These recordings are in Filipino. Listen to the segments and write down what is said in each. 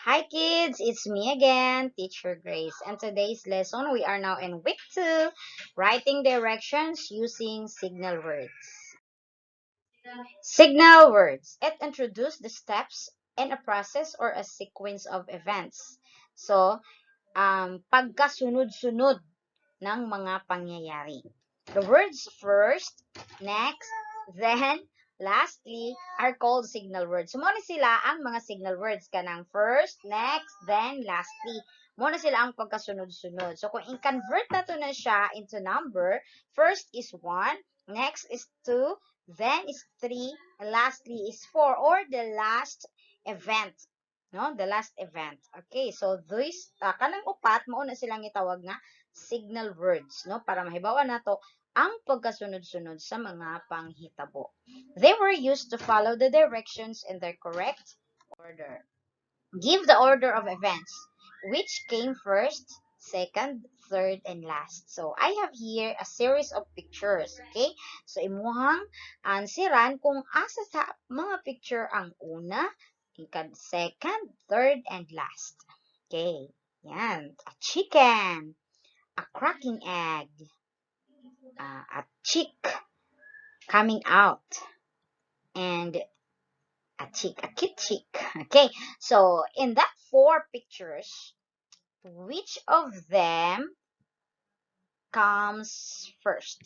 Hi kids, it's me again, Teacher Grace. And today's lesson, we are now in week 2, writing directions using signal words. Signal words. It introduces the steps in a process or a sequence of events. So, pagkasunod-sunod ng mga pangyayari. The words first, next, then, lastly, are called signal words. So, muna sila ang mga signal words kanang first, next, then, lastly. Muna sila ang pagkasunod-sunod. So, kung i-convert na to na siya into number, first is 1, next is 2, then is 3, and lastly is 4, or the last event. No, the last event. Okay, so this kanang upat mao na silang gitawag nga signal words, no, para mahibawan nato ang pagkasunod-sunod sa mga panghitabo. They were used to follow the directions in their correct order. Give the order of events. Which came first, second, third, and last. So, I have here a series of pictures. Okay? So, imuhang ansiran kung asa sa mga picture ang una, second, third, and last. Okay. Yan. A chicken. A cracking egg. A chick coming out. And a cute chick. Okay. So, in that 4 pictures, which of them comes first?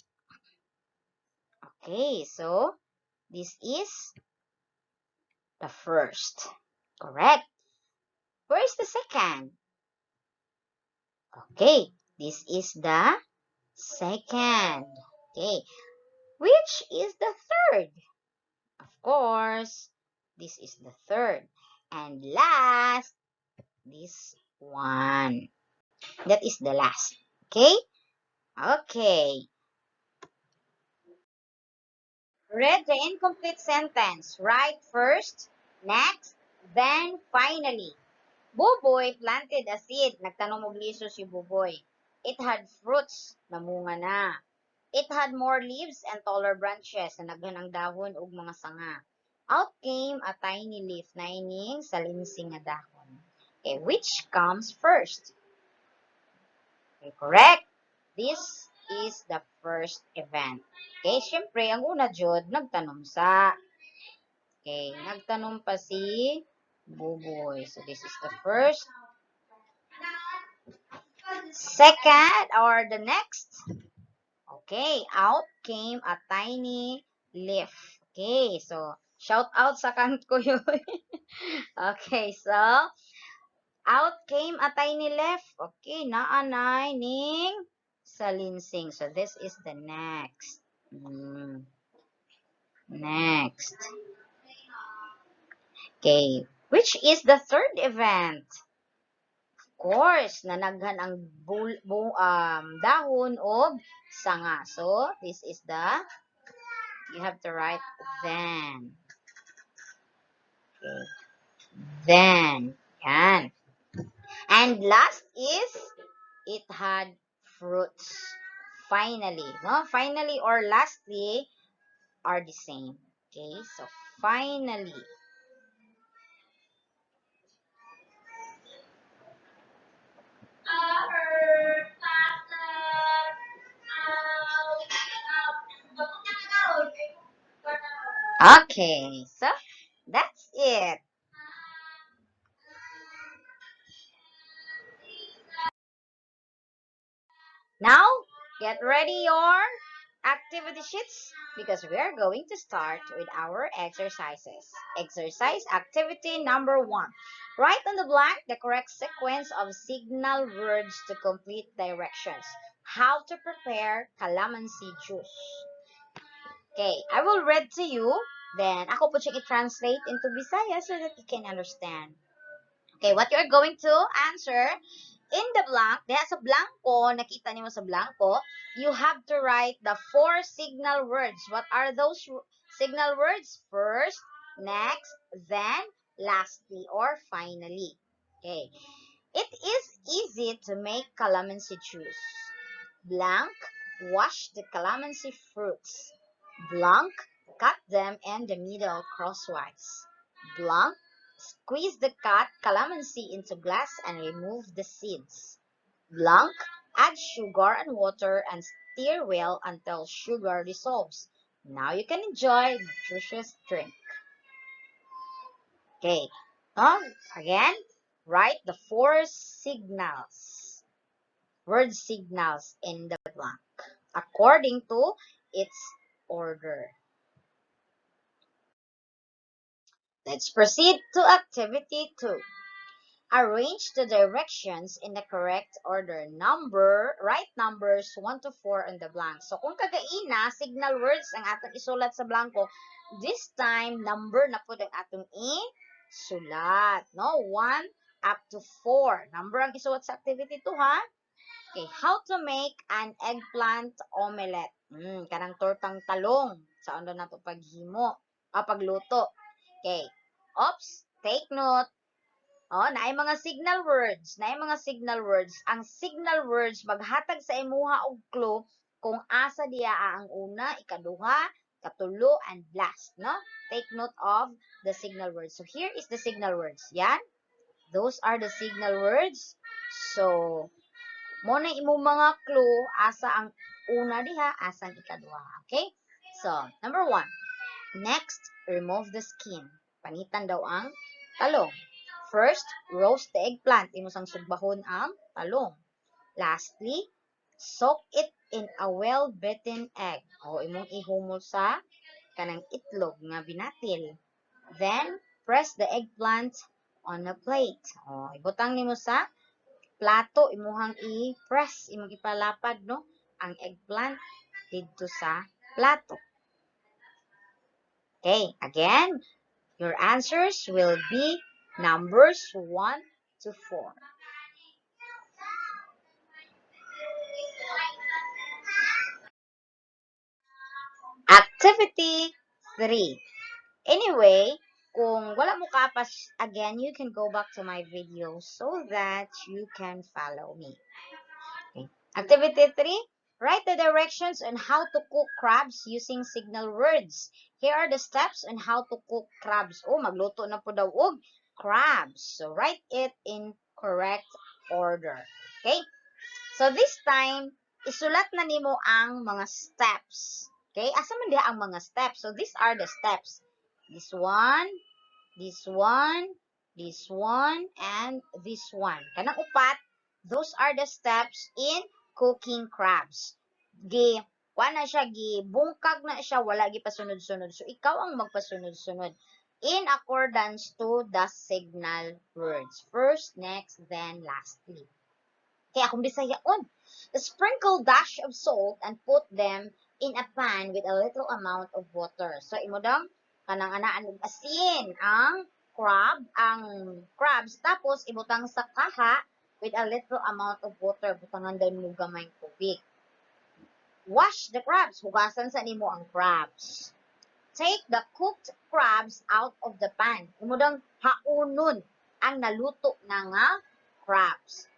Okay, so this is the first. Correct. Where is the second? Okay, this is the second. Okay, which is the third? Of course, this is the third. And last, this one. That is the last. Okay? Okay. Read the incomplete sentence. Write first, next, then finally. Buboy planted a seed. Nagtanong og liso si Buboy. It had fruits. Namunga na. It had more leaves and taller branches. Nanaghan ang dahon ug mga sanga. Out came a tiny leaf na ining salinsing nga dahon. Okay, which comes first? Okay, correct. This is the first event. Okay, syempre, ang una jud nagtanom sa. Okay, nagtanom pa si Buboy. So, this is the first. Second, or the next. Okay, out came a tiny leaf. Okay, so, shout out sa kant ko yun. Okay, so, out came a tiny leaf. Okay, naanay ning salinsing. So, this is the next. Next. Okay. Which is the third event? Of course, nanaghan ang dahon o sanga. So, this is you have to write then. Okay. Then. Yan. And last is, it had fruits. Finally. No? Finally or lastly are the same. Okay, so finally. Okay, so that's it. Now, get ready your activity sheets because we are going to start with our exercises. Exercise activity number 1. Write on the blank the correct sequence of signal words to complete directions. How to prepare calamansi juice. Okay, I will read to you. Then, ako po siya i-translate into Bisaya so that you can understand. Okay, what you're going to answer in the blank, diha sa blanco, nakita niyo sa blanco, you have to write the 4 signal words. What are those signal words? First, next, then, lastly, or finally. Okay. It is easy to make calamansi juice. Blank, wash the calamansi fruits. Blank, cut them in the middle crosswise. Blank, Squeeze the cut calamansi into glass and remove the seeds. Blank, add sugar and water and stir well until sugar dissolves. Now you can enjoy nutritious drink. Okay. Again, write the four signals, word signals in the blank according to its order. Let's proceed to activity 2. Arrange the directions in the correct order. Write numbers 1 to 4 in the blank. So, kung kagaina, signal words ang atong isulat sa blanco, this time, number na po ang atong isulat. No? 1 up to 4. Number ang isulat sa activity 2, ha? Okay, how to make an eggplant omelette. Kanang tortang talong. Saan na nato paghimo? Pagluto. Okay. Oops, take note. Naay mga signal words. Naay mga signal words. Ang signal words, maghatag sa imuha og clue kung asa diya ang una, ikaduha, katulo, and last. No? Take note of the signal words. So, here is the signal words. Yan. Those are the signal words. So, mo na imong mga clue, asa ang una diha, asa ang ikaduha. Okay? So, number 1. Next, remove the skin. Panitan daw ang talong. First, roast the eggplant. Imusang sugbahon ang talong. Lastly, soak it in a well-beaten egg. Imong ihumol sa kanang itlog nga binatil. Then, press the eggplant on a plate. Ibutang nimo sa plato, imuhang i-press, imong ipalapad, no? Ang eggplant dito sa plato. Okay, again, your answers will be numbers 1 to 4. Activity 3. Anyway, kung wala mo kapas, again, you can go back to my video so that you can follow me. Okay. Activity 3. Write the directions on how to cook crabs using signal words. Here are the steps on how to cook crabs. Magluto na po daw og crabs. So, write it in correct order. Okay? So, this time, isulat na nimo ang mga steps. Okay? Asa man diha ang mga steps? So, these are the steps. This one, this one, this one, and this one. Kanang upat, those are the steps in cooking crabs. Kuha na siya, bungkag na siya, wala pasunod-sunod. So, ikaw ang magpasunod-sunod in accordance to the signal words. First, next, then lastly. Kaya akong bisayaon. Sprinkle dash of salt and put them in a pan with a little amount of water. So, imo dang kanang anaan og asin ang crabs, tapos ibutang sa kaha with a little amount of water. Butangan daw mo gamay tubig. Wash the crabs. Hugasan sa nimo ang crabs. Take the cooked crabs out of the pan. Imo dang haunon ang naluto na nga crabs.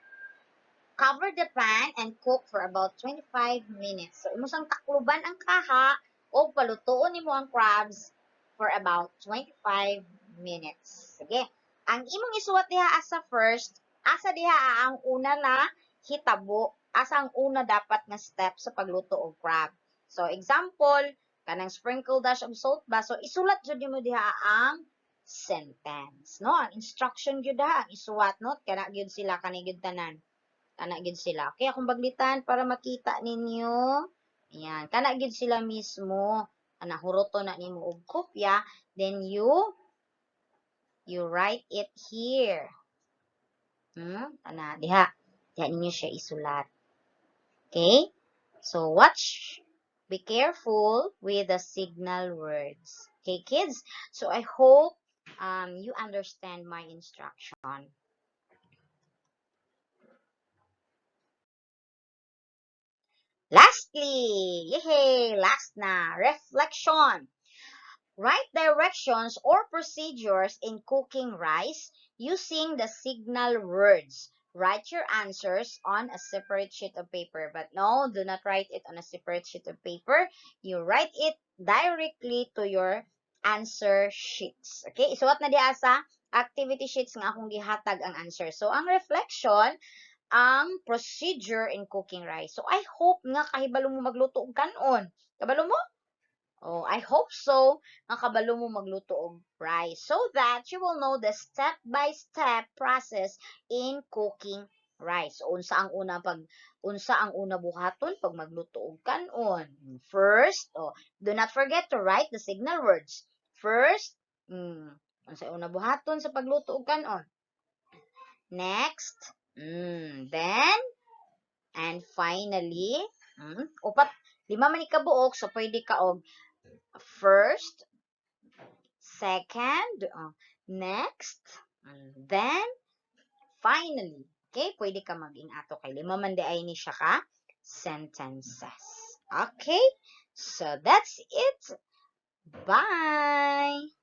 Cover the pan and cook for about 25 minutes. So, imusang takluban ang kaha o palutuon nimo ang crabs for about 25 minutes. Sige. Ang imong isuwat diha asa first, asa diha ang una na hitabo, asa ang una dapat nga step sa pagluto og crab. So, example, kanang sprinkle dash of salt ba? So, isulat jud nimo diha ang sentence, no? Ang instruction jud ha, ang isuwat, no? Kana gyud sila kani gyud tanan. Kana gyud sila. Okay, akong baglitan para makita ninyo. Ayan, kana gyud sila mismo. Ana huroto na nimo og kopya, then you write it here. Ana diha. Diha ninyo siya isulat. Okay? So watch. Be careful with the signal words. Okay, kids? So I hope you understand my instruction. Lastly, yay! Last na, reflection. Write directions or procedures in cooking rice using the signal words. Write your answers on a separate sheet of paper. But no, do not write it on a separate sheet of paper. You write it directly to your answer sheets. Okay, isuwat na diya sa activity sheets nga akong gihatag ang answer. So, ang reflection, ang procedure in cooking rice. So, I hope nga kahibalo mo magluto og kanon. Kabalo mo? Oh, I hope so. Nga kabalo mo magluto og rice so that you will know the step-by-step process in cooking rice. So, unsa ang una buhaton pag magluto og kanon. First, do not forget to write the signal words. First, unsa una buhaton sa pagluto og kanon. Next, then, and finally, lima man ikabuok, so pwede ka og first, second, next, then, finally. Okay, pwede ka maging ato kay lima man di ay ni siya ka sentences. Okay, so that's it. Bye!